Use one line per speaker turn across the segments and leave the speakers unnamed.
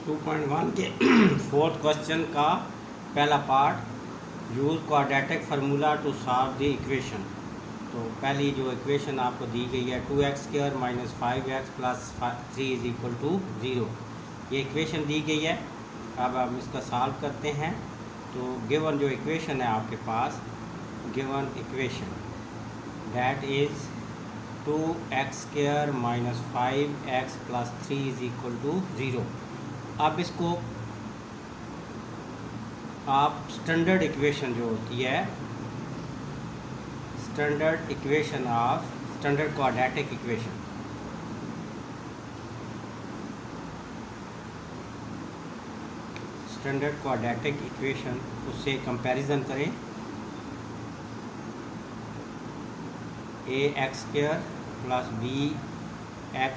2.1 के fourth question का पहला part, use quadratic formula to solve the equation. तो पहली जो इक्वेशन आपको दी गई है 2x² minus 5x plus 3 is equal to 0, ये इक्वेशन दी गई है। अब हम इसका सॉल्व करते हैं। तो गिवन जो इक्वेशन है आपके पास, given equation that is 2x² minus 5x plus 3 is equal to 0। अब इसको आप स्टैंडर्ड इक्वेशन जो होती है, standard equation of standard quadratic equation, standard quadratic equation उससे कंपैरिजन करें। ax² plus bx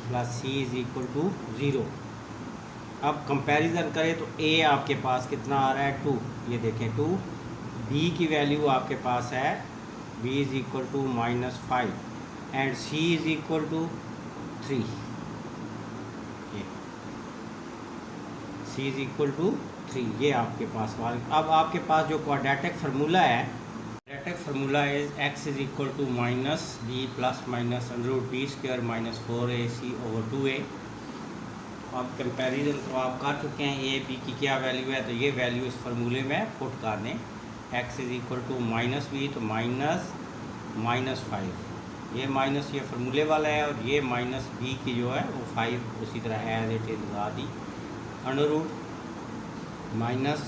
plus c is equal to 0। अब comparison करें तो a आपके पास कितना आ रहा है 2, ये देखें 2। b की वैल्यू आपके पास है b is equal to -5 and c is equal to 3। c is equal to 3, ये आपके पास वाला। अब आपके पास जो क्वाड्रेटिक फार्मूला है, quadratic formula is x is equal to minus b plus minus √b² minus 4ac over 2a। अब कंपैरिजन तो आप कर चुके हैं, ए बी की क्या वैल्यू है, तो ये वैल्यू इस फार्मूले में पुट कर दें। x is equal to minus B, तो -5, ये माइनस ये फार्मूले वाला है, और ये माइनस बी की जो है वो 5 उसी तरह एज इट इज लगा दी। √ माइनस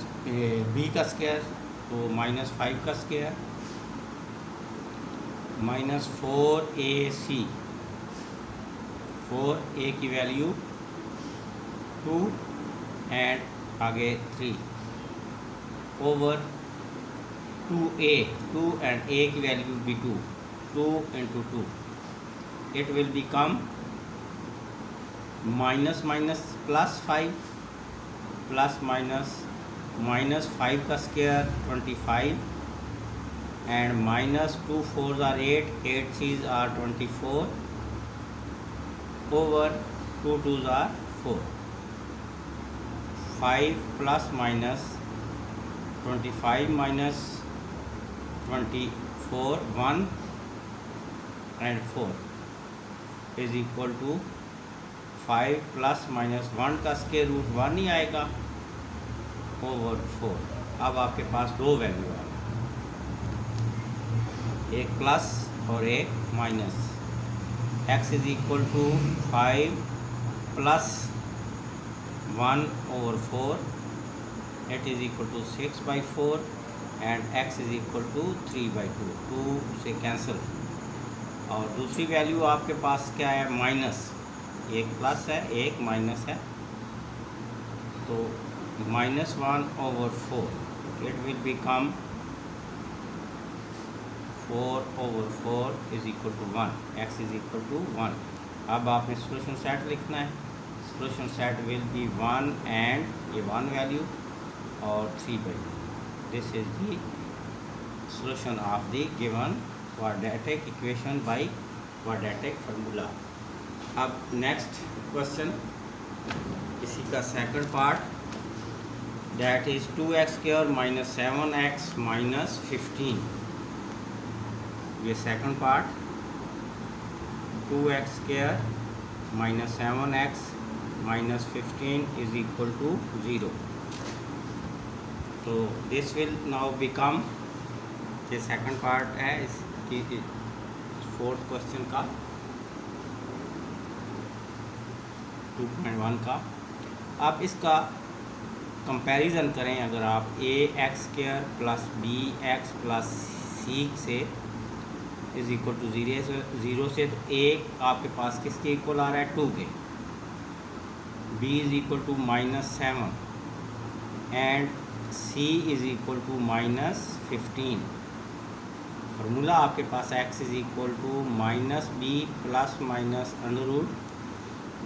बी का स्क्वायर, तो -5 का स्क्वायर माइनस 4ac, 4a की वैल्यू 2 एंड आगे 3 ओवर 2a, 2 एंड a की वैल्यू भी 2 into 2, it will become minus plus 5 plus -5 का square 25 and -2 4s are 8, 8 3s are 24 over 2 2s are 4। 5 plus minus 25 minus 24 1 and 4 is equal to 5 plus minus 1 का square root 1 ही आएगा over 4। अब आपके पास दो value है, एक प्लस और एक minus. x is equal to 5 plus 1 over 4, it is equal to 6/4 and x is equal to 3/2, 2 से कैंसिल। और दूसरी वैल्यू आपके पास क्या है, माइनस, एक प्लस है एक माइनस है, तो -1 over 4 it will become 4 over 4 is equal to 1, x is equal to 1। अब आपने सोल्यूशन सेट लिखना है। Solution set will be 1 and ये 1 वैल्यू और 3/2। This is the solution of the given quadratic equation by quadratic formula. अब next question, इसी का second part, that is 2x² minus 7x minus 15। ये second part, 2x² minus 7x minus 15 is equal to 0। तो this will now become, ये second part है इसकी fourth question का 2.1 का। अब इसका कंपैरिजन करें, अगर आप ax² plus bx plus c से इज इक्वल टू 0 से, तो a आपके पास किसके इक्वल आ रहा है 2 के, b is equal to -7 and c is equal to -15। Formula आपके पास x is equal to -b plus minus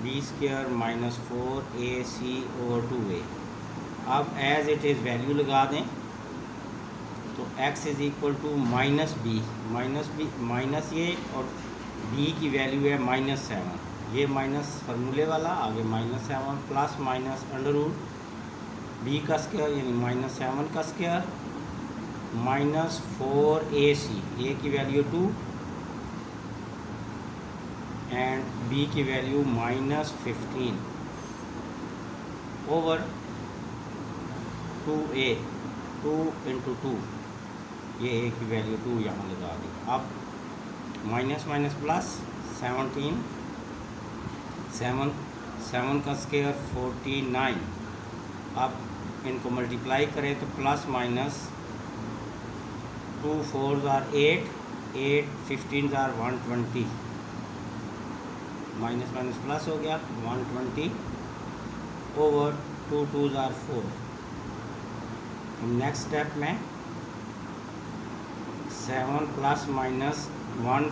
√b² minus 4ac over 2a। अब एज इट इज़ वैल्यू लगा दें, तो x is equal to -b minus ये, और b की value है -7, ये माइनस फार्मूले वाला, आगे -7 plus minus under root B का स्क्वायर यानी -7 का स्क्वायर -4ac, ए की वैल्यू 2 एंड बी की वैल्यू -15 ओवर 2a, 2 इंटू 2, ये ए की वैल्यू 2 यहाँ लगा दी। अब माइनस माइनस प्लस 17, 7 का स्क्वायर 49। अब इनको मल्टीप्लाई करें तो plus minus 2 4 are 8, 8 15 are 120, minus minus plus हो गया 120 ओवर 2 2 आर 4। नेक्स्ट स्टेप में 7 प्लस माइनस 1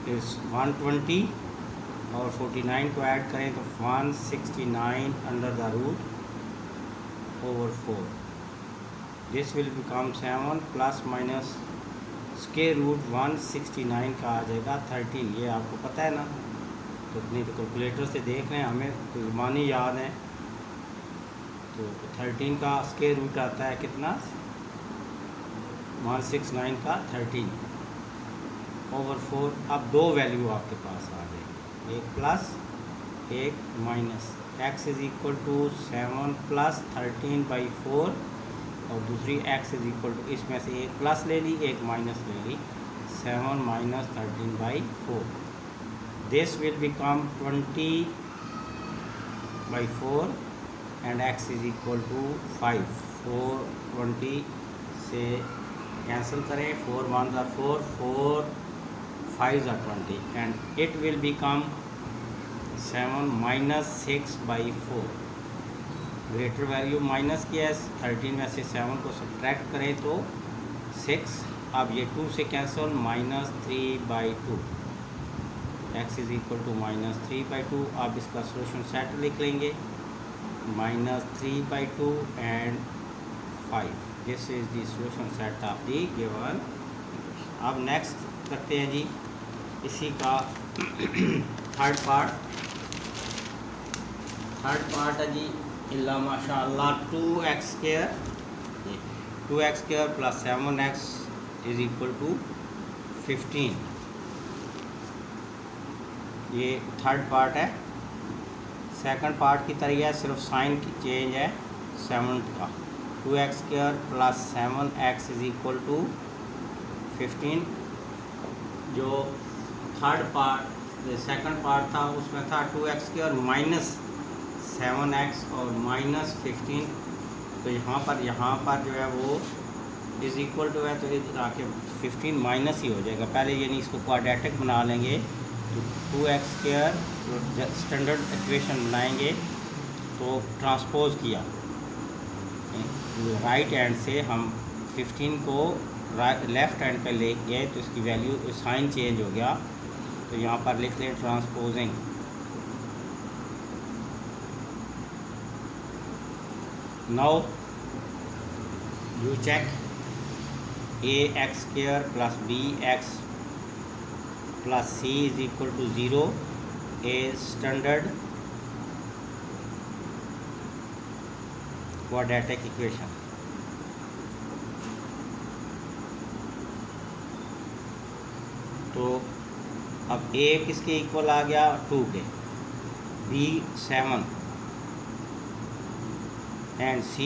इज 120 और 49 को ऐड करें तो 169 under the root over 4। This will become 7 plus minus square root 169 का आ जाएगा 13। ये आपको पता है ना, तो अपनी तो कैलकुलेटर से देख रहे हैं, हमें तो ज़बानी याद है। तो 13 का स्क्वायर रूट आता है कितना, 169 का 13 ओवर 4। अब दो वैल्यू आपके पास आ गई, एक प्लस एक minus. x is equal to 7 plus 13/4 और दूसरी x इज़ इक्वल टू, इसमें से एक प्लस ले ली एक माइनस ले ली, 7 minus 13/4। This will become 20/4 and x is equal to 5। 4 20 से कैंसिल करें, 4 1 are 4, 4 5 are 20 and it will become 7 minus 6/4। Greater value minus की है, 13 में से 7 को सब्ट्रैक्ट करें तो 6। अब ये 2 से cancel, -3/2, x is equal to -3/2। अब इसका सोल्यूशन सेट लिख लेंगे, -3/2 and 5। This is the solution set of the given. अब नेक्स्ट करते हैं जी इसी का थर्ड पार्ट है जी, इल्ला माशाअल्लाह 2x² plus 7x is equal to 15। ये थर्ड पार्ट है। सेकंड पार्ट की तरह है, सिर्फ साइन की चेंज है 7 का। 2x² plus 7x is equal to 15। जो थर्ड पार्ट सेकंड पार्ट था उसमें था 2x² माइनस 7x और -15। तो यहाँ पर जो है वो इज़ इक्वल टू है, तो ये आके 15 माइनस ही हो जाएगा पहले, यानी इसको क्वाड्रेटिक बना लेंगे। तो 2x² स्टैंडर्ड इक्वेशन बनाएंगे, तो ट्रांसपोज किया राइट हैंड से, हम 15 को लेफ़्ट हैंड पे ले गए तो इसकी वैल्यू साइन चेंज हो गया। तो यहाँ पर लिख लें transposing. Now you check ax² plus bx plus c is equal to 0 a standard quadratic equation. तो अब a किसके इक्वल आ गया, 2 के, b 7 एंड c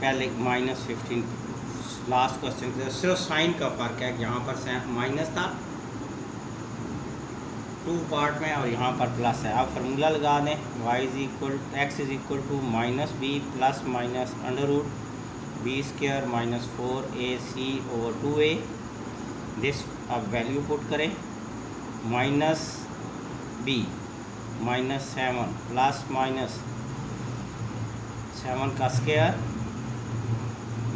पहले -15। लास्ट क्वेश्चन के सिर्फ साइन का फ़र्क है, यहाँ पर माइनस था 2 पार्ट में और यहाँ पर प्लस है। अब फार्मूला लगा दें, x is equal to -b plus minus under root b² -4ac over 2a। This अब वैल्यू पुट करें, -b -7 प्लस माइनस 7 का स्क्वायर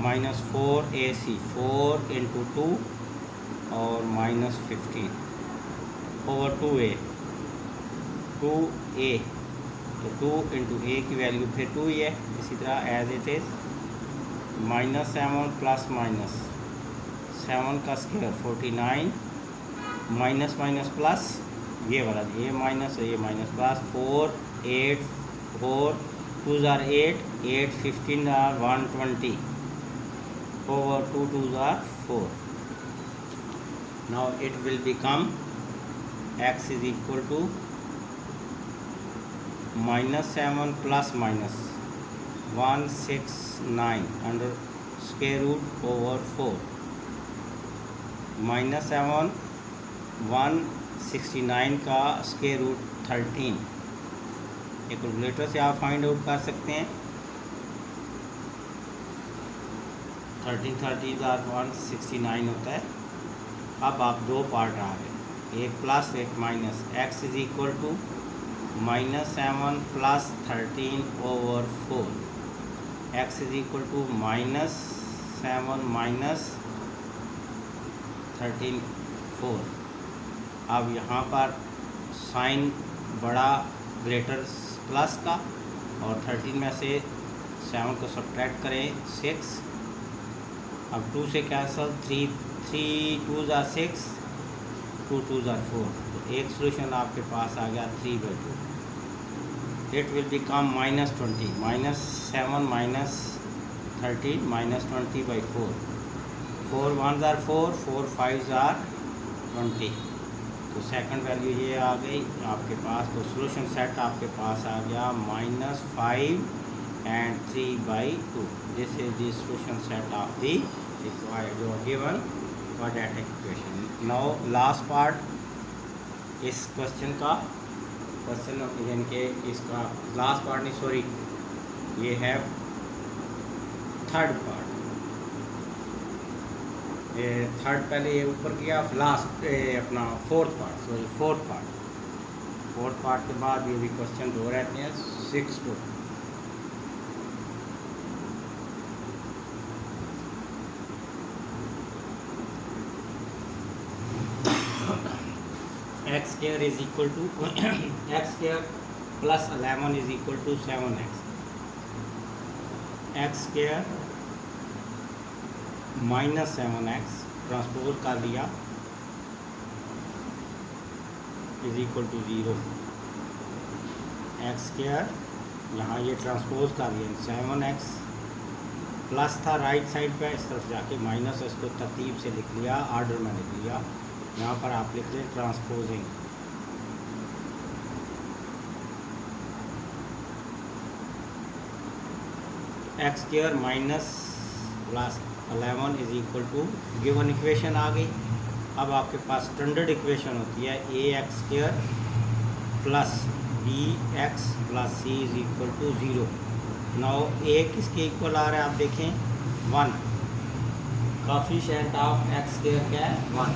-4ac, 4 इंटू 2 और -15 ओवर 2a। तो 2 इंटू a की वैल्यू फिर 2 ही है, इसी तरह as it is -7 plus minus 7 का स्क्वायर 49 माइनस माइनस प्लस ये वाला ए माइनस और ये minus plus 4 8 4 2 jar 8 8 15 jar 120 over 2 2 jar 4. Now it will become x is equal to -7 plus minus 169 under square root over 4. -7 169 का स्क्वायर रूट 13. एक calculator से आप find out कर सकते हैं. 13 30 169 होता है. अब आप दो पार्ट आ गए, एक प्लस एक minus. x is equal to -7 plus 13 over 4. x is equal to -7 minus 13 4. अब यहाँ पर साइन बड़ा ग्रेटर प्लस का और 13 में से 7 को सब्ट्रैक्ट करें 6. अब 2 से कैंसल 3 2 जार 6 2 2 जार 4. तो एक सोल्यूशन आपके पास आ गया 3/2. It will become -20 -7 minus 13 -20/4. 4 1 jar 4 4 5 jar 20. तो सेकंड वैल्यू ये आ गई आपके पास. तो सोल्यूशन सेट आपके पास आ गया -5 and 3/2. This is the solution set of the required और given quadratic equation. Now last part इस क्वेश्चन का, क्वेश्चन यानी कि इसका लास्ट पार्ट नहीं, सॉरी, ये है थर्ड पार्ट. थर्ड पहले ये ऊपर किया, लास्ट अपना fourth part, sorry fourth part के बाद ये भी क्वेश्चन दो रहते हैं 6 to. x square is equal to x square plus 11 is equal to 7x. x square minus 7x transpose कर लिया is equal to 0. X square यहाँ ये ट्रांसपोज कर लिया 7x प्लस था राइट साइड पे, इस तरफ जाके माइनस, इसको तरतीब से लिख लिया, ऑर्डर में लिख लिया. यहाँ पर आप लिख लें transposing. X square minus plus 11 is equal to given equation आ गई. अब आपके पास स्टैंडर्ड इक्वेशन होती है ax square plus bx plus c is equal to 0. Now a किसके इक्वल आ रहा है आप देखें 1. कोएफिशिएंट ऑफ x स्क्वायर क्या है 1.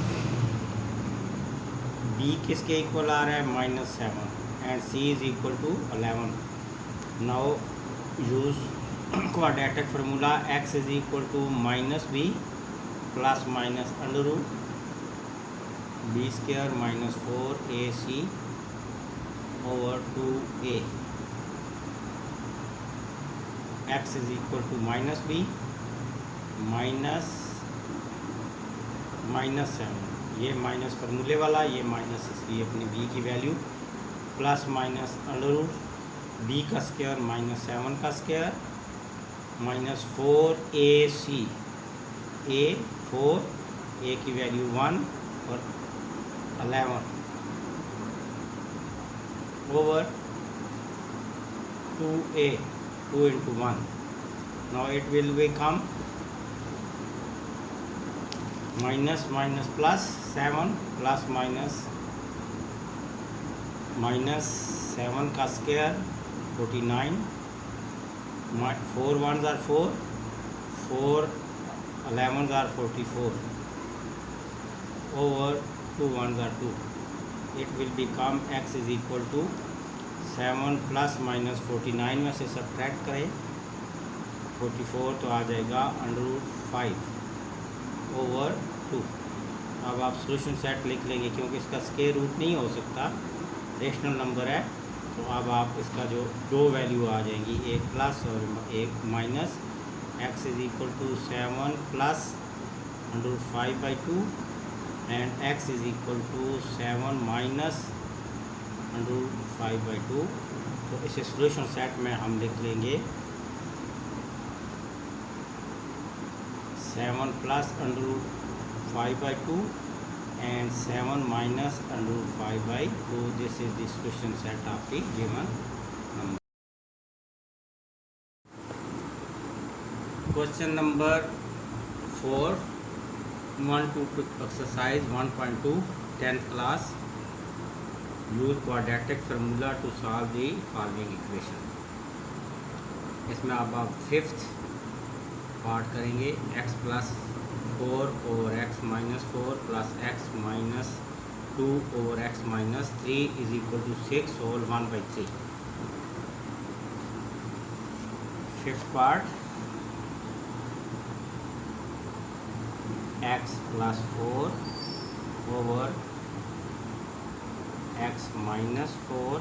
b किसके इक्वल आ रहा है -7 and c is equal to 11. Now use quadratic formula x is equal to -b plus minus under root b square minus 4ac over 2a. x is equal to -b -7, ये minus फार्मूले वाला, ये minus इसलिए अपनी b की value, plus minus under root b का square -7 का square minus 4ac, a 4, a की वैल्यू 1 और 11 over 2a, 2 into 1. Now it will become minus minus plus 7 plus minus 7 का square 49. 4 1s are 4, 4 11s are 44 over 2 1s are 2. It will become x is equal to 7 plus minus 49 में से subtract करें 44 तो आ जाएगा √5 over 2. अब आप solution set लिख लेंगे क्योंकि इसका स्क्वायर रूट नहीं हो सकता, रेशनल नंबर है. तो अब आप इसका जो दो वैल्यू आ जाएंगी, एक प्लस और एक minus. x is equal to 7 plus √5/2 and x is equal to 7 minus √5/2। तो इसे सॉल्यूशन सेट में हम लिख लेंगे 7 + √5/2 and 7 - √5/2. This is the solution set of the given number. Question number 4. 1 to exercise 1.2 10th class. Use quadratic formula to solve the following equation. इसमें अब आप 5th part करेंगे x + 4 / x - 4 + x - 2 / x - 3 = 6 whole 1/3. 5th part x + 4 over x - 4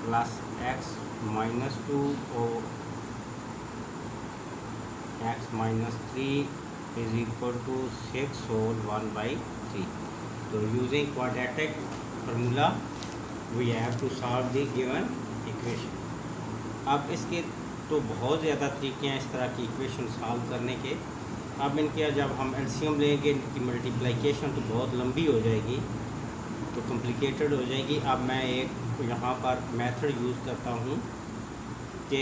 plus x - 2 over x - 3 = 6 whole 1/3. So using quadratic formula we have to solve the given equation. अब इसके तो बहुत ज़्यादा तरीके हैं इस तरह की इक्वेशन सॉल्व करने के। अब इनके जब हम एलसीएम लेंगे इनकी मल्टीप्लिकेशन तो बहुत लंबी हो जाएगी, तो कॉम्प्लिकेटेड हो जाएगी। अब मैं एक यहाँ पर मेथड यूज़ करता हूँ कि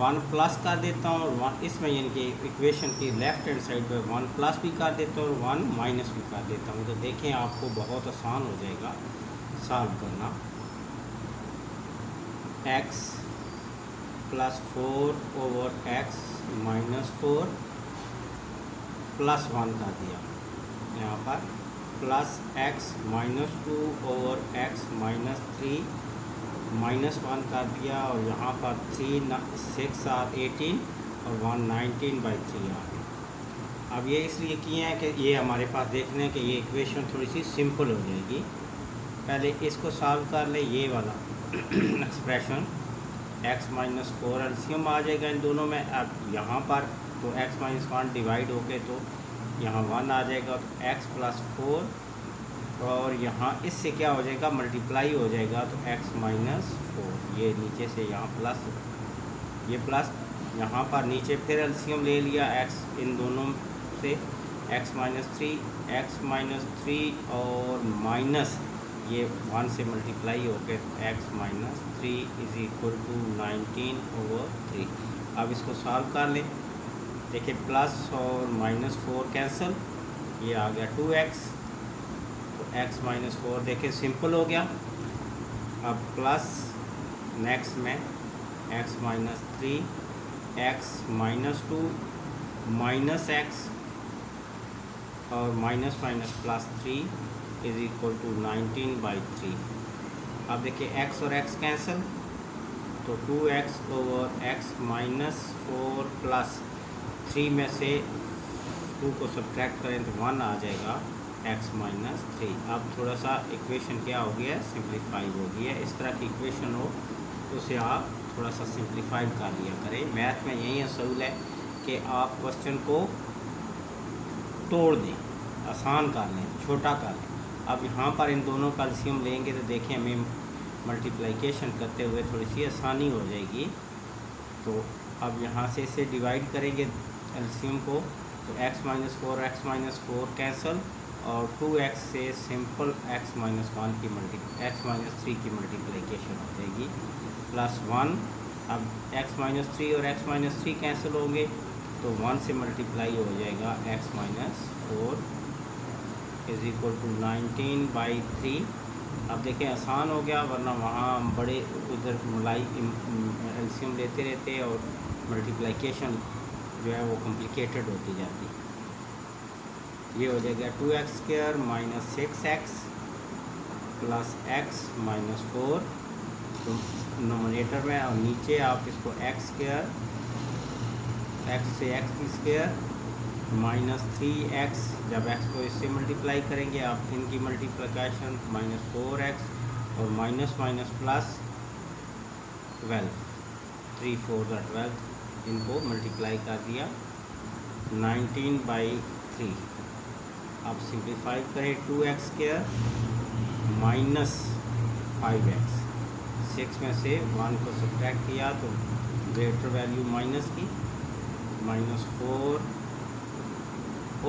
1 प्लस कर देता हूँ और 1 इसमें यानी कि इक्वेशन की लेफ़्ट हैंड साइड पर 1 प्लस भी कर देता हूँ और 1 माइनस भी कर देता हूँ। तो देखें आपको बहुत आसान हो जाएगा सॉल्व करना। x + 4 over x - 4 + 1 कर दिया यहाँ पर, प्लस x - 2 over x - 3 -1 कर दिया और यहाँ पर 3 6 are 18 और 1 19/3 आ गया। अब ये इसलिए किए हैं कि ये हमारे पास देखने कि ये इक्वेशन थोड़ी सी सिंपल हो जाएगी। पहले इसको सॉल्व कर ले, ये वाला एक्सप्रेशन x - 4 एलसीएम आ जाएगा इन दोनों में। अब यहाँ पर तो x - 1 डिवाइड होके तो यहाँ 1 आ जाएगा, तो x + 4 और यहाँ इससे क्या हो जाएगा मल्टीप्लाई हो जाएगा, तो x - 4 ये नीचे से यहाँ प्लस, ये प्लस यहाँ पर नीचे फिर एलसीएम ले लिया x इन दोनों से, x - 3 और माइनस ये 1 से मल्टीप्लाई होकर x - 3 = 19/3। अब इसको सॉल्व कर लें। देखिए प्लस और -4 कैंसिल, ये आ गया 2x, तो x - 4 देखिए सिंपल हो गया। अब प्लस नेक्स्ट में x - 3 x - 2 माइनस x और माइनस + 3 = 19/3। अब देखिए x और x कैंसिल, तो 2x over x - 4 + 3 में से 2 को सब्ट्रैक्ट करें तो 1 आ जाएगा x - 3। अब थोड़ा सा इक्वेशन क्या हो गया, सिंप्लीफाई हो गया। इस तरह की इक्वेशन हो तो उसे आप थोड़ा सा सिंप्लीफाइड कर लिया करें। मैथ में यही असूल है कि आप क्वेश्चन को तोड़ दें, आसान कर लें, छोटा कर लें। अब यहाँ पर इन दोनों का एलसीएम लेंगे तो देखें हमें मल्टीप्लिकेशन करते हुए थोड़ी सी आसानी हो जाएगी। तो अब यहाँ से इसे डिवाइड करेंगे एलसीएम को, तो x - 4 x - 4 कैंसल और 2x से सिंपल x - 3 की मल्टीप्लिकेशन हो जाएगी प्लस 1। अब x - 3 और x - 3 कैंसिल होंगे तो 1 से मल्टीप्लाई हो जाएगा x - 4 = 19/3। अब देखें आसान हो गया, वरना वहाँ हम बड़े उधर एलसीएम लेते रहते और मल्टीप्लिकेशन जो है वो कॉम्प्लिकेटेड होती जाती है। ये हो जाएगा 2x² - 6x + x - 4 तो नोमिनेटर में, और नीचे आप इसको x² x से x² -3x, जब x को इससे मल्टीप्लाई करेंगे आप इनकी मल्टीप्लिकेशन -4x और माइनस प्लस 12 3 4 12, इनको मल्टीप्लाई कर दिया 19/3। अब सिंप्लीफाई करें 2x² माइनस 5x। 6 में से 1 को सब्ट्रैक्ट किया तो ग्रेटर वैल्यू माइनस की, -4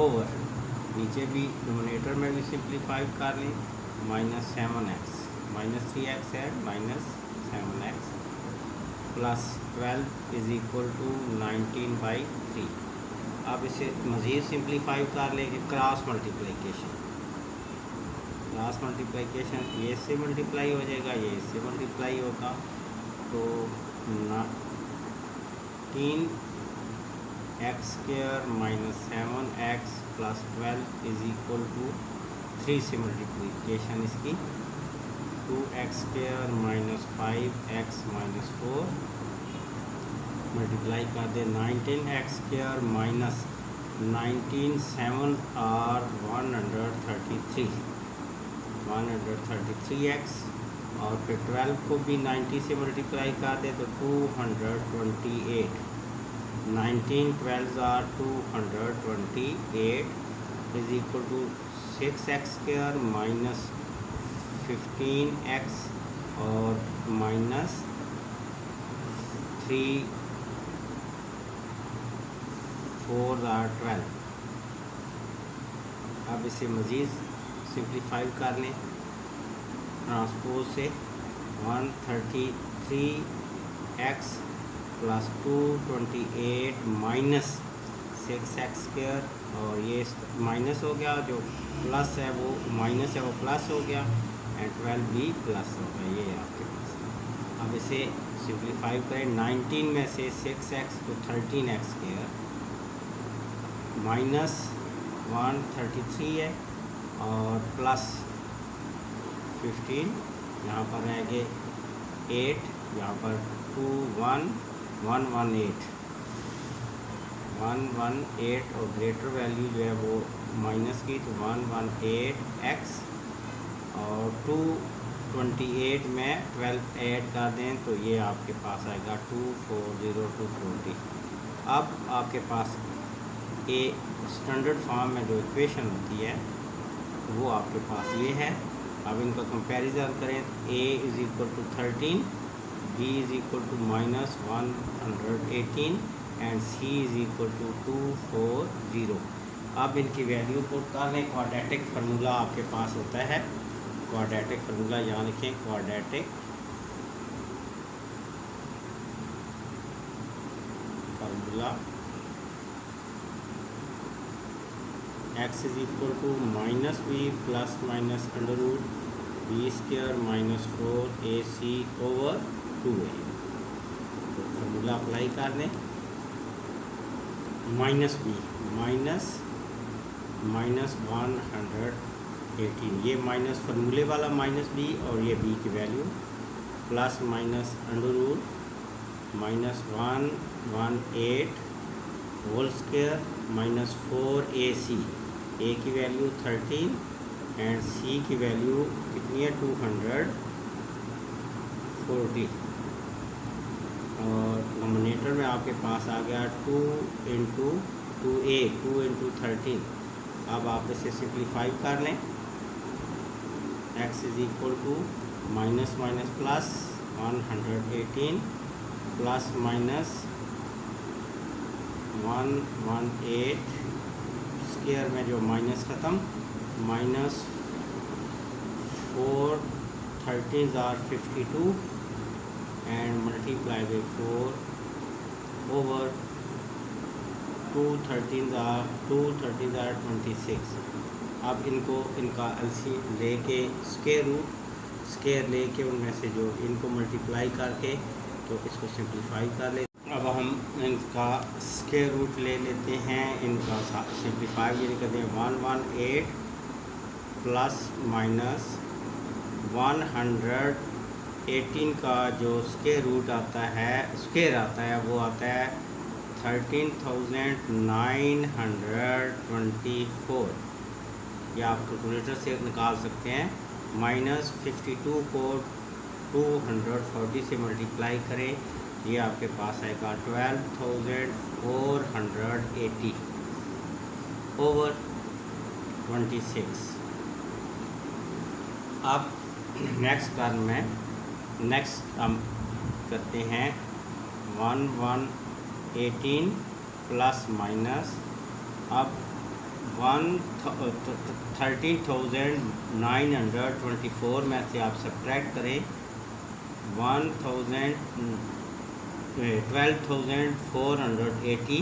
ओवर, नीचे भी डिनोमिनेटर में भी सिंप्लीफाई कर लें, -7x, -3x है, -7x plus 12 is equal to 19/3। अब इसे मज़ीद सिंप्लीफाई कर लेंगे, क्रॉस मल्टीप्लिकेशन। क्रॉस मल्टीप्लिकेशन, ये इससे मल्टीप्लाई हो जाएगा, ये इससे मल्टीप्लाई होगा, तो 3x² - 7x plus 12 is equal to 3 से मल्टीप्लिकेशन इसकी 2x² - 5x - 4 मल्टीप्लाई कर दे 19x² - 19 7 और 133x, और फिर 12 को भी 90 से मल्टीप्लाई कर दे तो 228, 19 12 are 228 is equal to 6x² - 15x और -3 4 आर 12। अब इसे मज़ीद सिंप्लीफाई कर लें ट्रांसपोज से, 133x प्लस 228 माइनस 6x², और ये माइनस हो गया, जो प्लस है वो माइनस है वो प्लस हो गया, एंड 12 भी प्लस हो गया, ये आपके पास। अब इसे सिंप्लीफाई करें, 19 में से 6x तो 13x² माइनस 133 है और प्लस 15, यहाँ पर रहेंगे 8, यहाँ पर 118 और ग्रेटर वैल्यू जो है वो माइनस की, तो 118x और 228 में 12 ऐड कर दें तो ये आपके पास आएगा 240 अब आपके पास ए स्टैंडर्ड फॉर्म में जो इक्वेशन होती है वो आपके पास ये है। अब इनका कंपैरिजन करें, a is equal to 13, b is equal to -118 and c is equal to 240। अब इनकी वैल्यू पुट कर लें, क्वाड्रेटिक फार्मूला आपके पास होता है, क्वाड्रेटिक फार्मूला यहाँ लिखें, quadratic formula x is equal to -b plus minus under root b² - 4ac over 2a। तो फार्मूला अप्लाई कर लें, -b -118, ये माइनस फार्मूले वाला -b और ये b की value, plus minus under root -118 whole square -4ac, a की वैल्यू 13 एंड c की वैल्यू कितनी है 240, और नोमिनेटर में आपके पास आ गया 2 × 2a 2 × 13। अब आप इसे सिंप्लीफाई कर लें, x is equal to minus minus plus 118 plus minus 118 square में जो माइनस ख़त्म, -4 13s are 52 and multiply by 4 over 2 13s are 26। अब इनको इनका एलसी लेके स्क्वायर लेके उनमें से जो इनको मल्टीप्लाई करके तो इसको सिंप्लीफाई कर ले। अब हम इनका स्क्वायर रूट ले लेते हैं, इनका सिंप्लीफाई ये करते हैं, 118 प्लस माइनस 118 का जो स्क्वायर रूट आता है वो आता है 13,924। या आप कैलकुलेटर से निकाल सकते हैं, -52 को 240 से मल्टीप्लाई करें, ये आपके पास आएगा 12,480 ओवर 26। अब नेक्स्ट टर्म में नेक्स्ट हम करते हैं 1118 प्लस माइनस। अब 13,924 में से आप सब्ट्रैक्ट करें 12,480,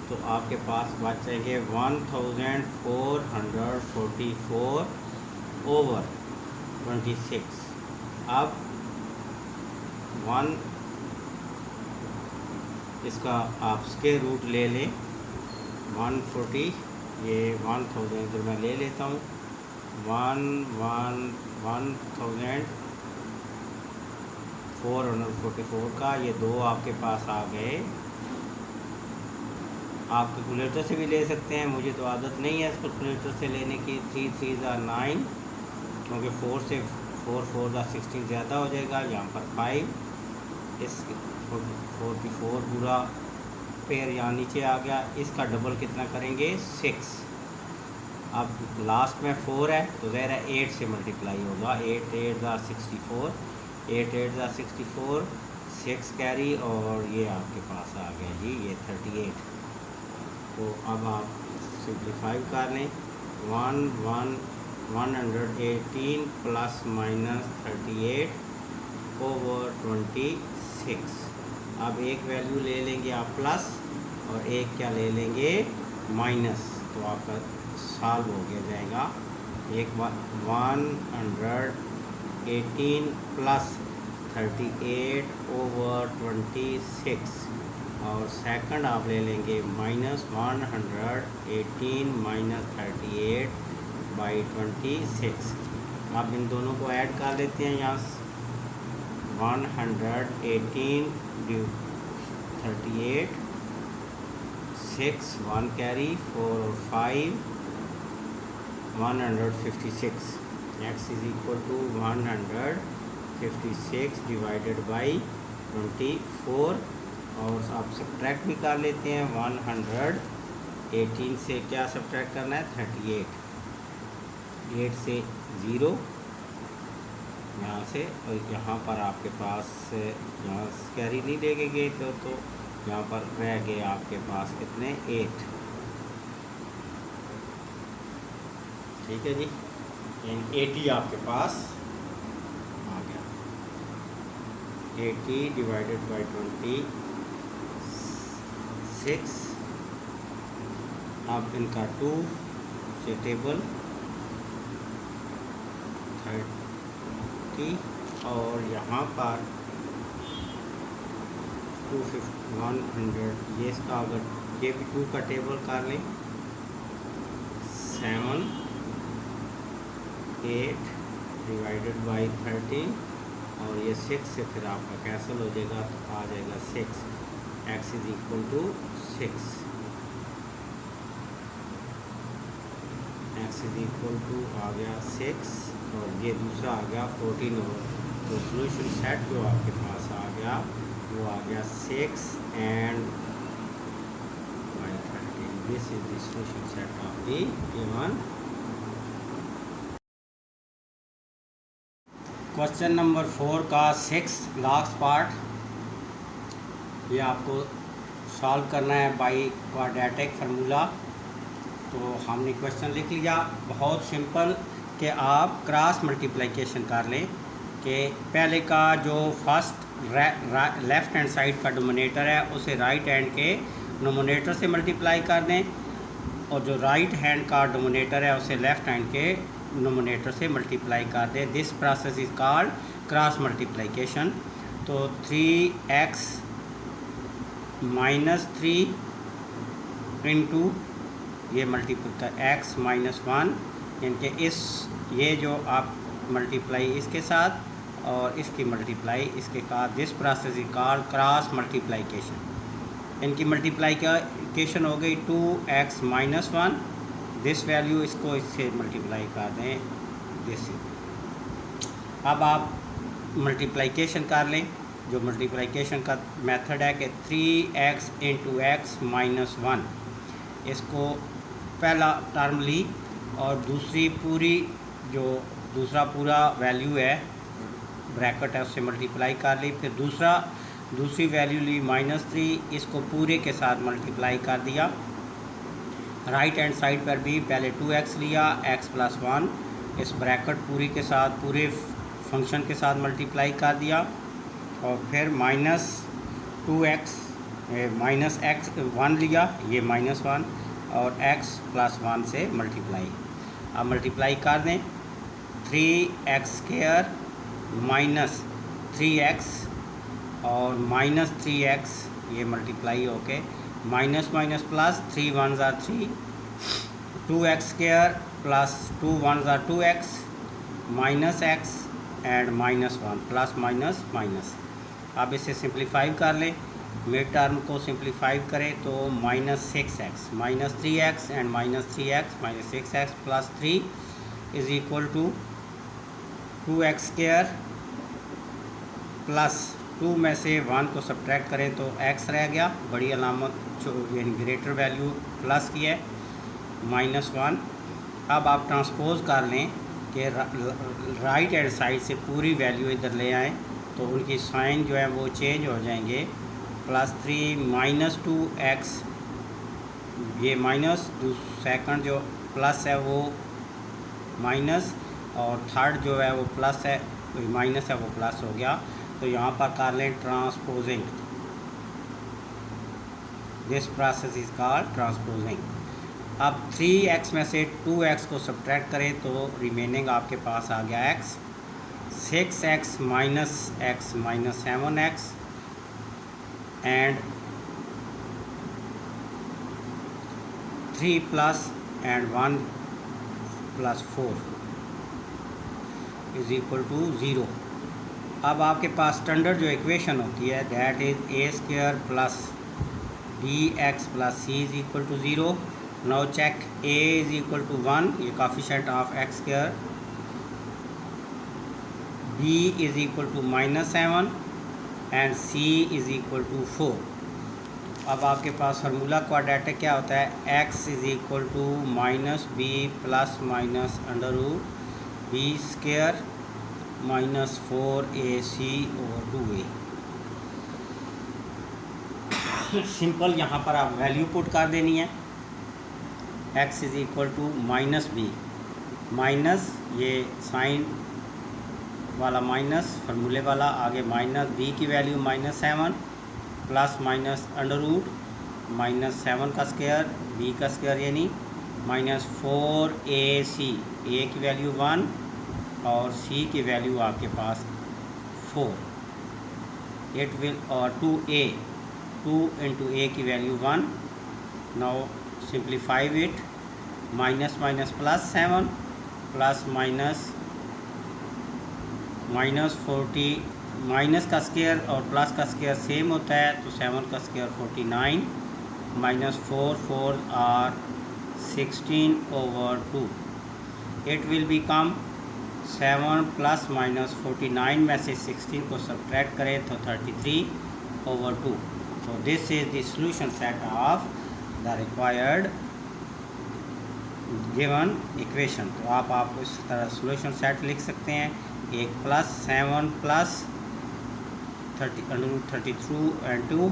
तो आपके पास बचेंगे 1,444 ओवर 26। अब 1 इसका आप स्क्वायर रूट ले लें 140, ये 1000 इधर मैं ले लेता हूँ 1,444 का ये दो आपके पास आ गए। आप कैलकुलेटर से भी ले सकते हैं, मुझे तो आदत नहीं है इस कैलकुलेटर से लेने की। 3 3 9, क्योंकि 4 से 4 4 16 ज़्यादा हो जाएगा। यहाँ पर 5, इस 44 पूरा पेयर यहाँ नीचे आ गया। इसका डबल कितना करेंगे 6। अब लास्ट में 4 है तो ज़ाहिर है 8 से मल्टीप्लाई होगा। 8 8 64, 8 8 64, 6 कैरी और ये आपके पास आ गया जी ये 38। तो अब आप सिंप्लीफाई कर लें 118 प्लस माइनस 38 ओवर 26। अब एक वैल्यू ले लेंगे आप प्लस और एक क्या ले लेंगे माइनस, तो आपका सॉल्व हो गया जाएगा। एक 118 प्लस 38 ओवर 26 और सेकंड आप ले लेंगे माइनस 118 माइनस 38 बाई 26। आप इन दोनों को ऐड कर लेते हैं। यहाँ 118 38 6 1 कैरी 4 और 5 156। x is equal to 156 divided by 24 और आप सब्ट्रैक्ट भी कर लेते हैं। 118 से क्या सब्ट्रैक्ट करना है 38, 8 से 0 यहाँ से, और यहाँ पर आपके पास यहाँ कैरी नहीं लेके गए तो यहाँ पर रह गए आपके पास कितने 8। ठीक है जी, 80 आपके पास आ गया। 80 डिवाइडेड बाई 26। अब इनका 2 से टेबल 30 और यहाँ पर 100, ये इसका अगर ये भी 2 का टेबल कर लें 7 8 डिवाइडेड बाई 30 और ये 6 से फिर आपका कैंसिल हो जाएगा तो आ जाएगा 6। x is equal to 6। x is equal to आ गया 6 और ये दूसरा आ गया 14 ओवर। तो सोल्यूशन सेट जो आपके पास आ गया वो आ गया 6 and by 13। This is the solution set of the given question number 4 का 6 लास्ट पार्ट। ये आपको सॉल्व करना है बाई क्वाड्रेटिक फार्मूला। तो हमने क्वेश्चन लिख लिया, बहुत सिंपल कि आप क्रॉस मल्टीप्लिकेशन कर लें कि पहले का जो फर्स्ट लेफ़्ट हैंड साइड का डोमिनेटर है उसे राइट हैंड के नोमिनेटर से मल्टीप्लाई कर दें और जो राइट हैंड का डोमिनेटर है उसे लेफ़्ट हैंड के नोमिनेटर से मल्टीप्लाई कर दें। This process is called cross multiplication. तो 3x माइनस 3 इंटू ये मल्टीप्लाई x माइनस 1, यानी कि इस ये जो आप मल्टीप्लाई इसके साथ और इसकी मल्टीप्लाई इसके साथ, this process is called cross multiplication. इनकी मल्टीप्लिकेशन हो गई 2x माइनस 1, दिस वैल्यू इसको इससे मल्टीप्लाई कर दें दिस। अब आप मल्टीप्लिकेशन कर लें। जो मल्टीप्लिकेशन का मेथड है कि 3x इंटू x माइनस 1, इसको पहला टर्म ली और दूसरी पूरी जो दूसरा पूरा वैल्यू है ब्रैकेट है उससे मल्टीप्लाई कर ली। फिर दूसरी वैल्यू ली -3, इसको पूरे के साथ मल्टीप्लाई कर दिया। राइट हैंड साइड पर भी पहले 2x लिया, x + 1 इस ब्रैकेट पूरी के साथ पूरे फंक्शन के साथ मल्टीप्लाई कर दिया। और फिर -2x -1 लिया, ये -1 और x + 1 से मल्टीप्लाई। अब मल्टीप्लाई कर दें, 3x² -3x और -3x, ये multiply okay, minus minus plus, 3 1s are 3, 2x² + 2 1s are 2x, -x and -1 plus minus minus. अब इसे सिंप्लीफाई कर लें, मिड टर्म को सिंप्लीफाई करें तो -6x -3x and -3x -6x + 3 = 2x² plus 2 में से 1 को सब्ट्रैक्ट करें तो x रह गया, बड़ी अलामत यानी ग्रेटर वैल्यू प्लस की है, -1। अब आप ट्रांसपोज कर लें कि राइट हैंड साइड से पूरी वैल्यू इधर ले आएँ तो उनकी साइन जो है वो चेंज हो जाएंगे। +3 -2x, ये माइनस, सेकंड जो प्लस है वो माइनस, और थर्ड जो है वो प्लस है, माइनस है वो प्लस हो गया। तो यहाँ पर कर लें transposing, this process is called transposing. अब 3x में से 2x को सब्ट्रैक्ट करें तो रिमेनिंग आपके पास आ गया x, 6x -x -7x and 3 + and 1 + 4 = 0। अब आपके पास स्टैंडर्ड जो इक्वेशन होती है that is a² + bx + c = 0। Now check, a = 1, ये coefficient of x², b = -7 and c = 4। अब आपके पास फार्मूला क्वाड्रेटिक क्या होता है, x = -b ± √b² -4ac/2a। Simple, यहाँ पर आप वैल्यू पुट कर देनी है। x = -b, माइनस ये साइन वाला माइनस फार्मूले वाला, आगे -b की वैल्यू -7 प्लस माइनस √7 का स्क्वायर, b का स्क्वायर यानी -4ac, a की वैल्यू 1 और c की वैल्यू आपके पास 4, इट विल, और 2a, 2 × a की value 1। Now simplify it, -7 plus -40, minus का स्क्वायर और प्लस का स्क्वायर सेम होता है तो 7 का square 49, -4 4 are 16/2, it will become 7 ± 49 में से 16 को सब्ट्रैक्ट करें तो 33/2। तो this is the solution set of the required given equation. तो आप इस तरह सॉल्यूशन सेट लिख सकते हैं, एक +7 + 32 and 2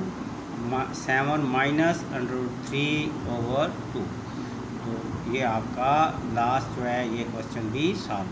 7 -√3/2। तो ये आपका लास्ट जो है ये क्वेश्चन भी सॉल्व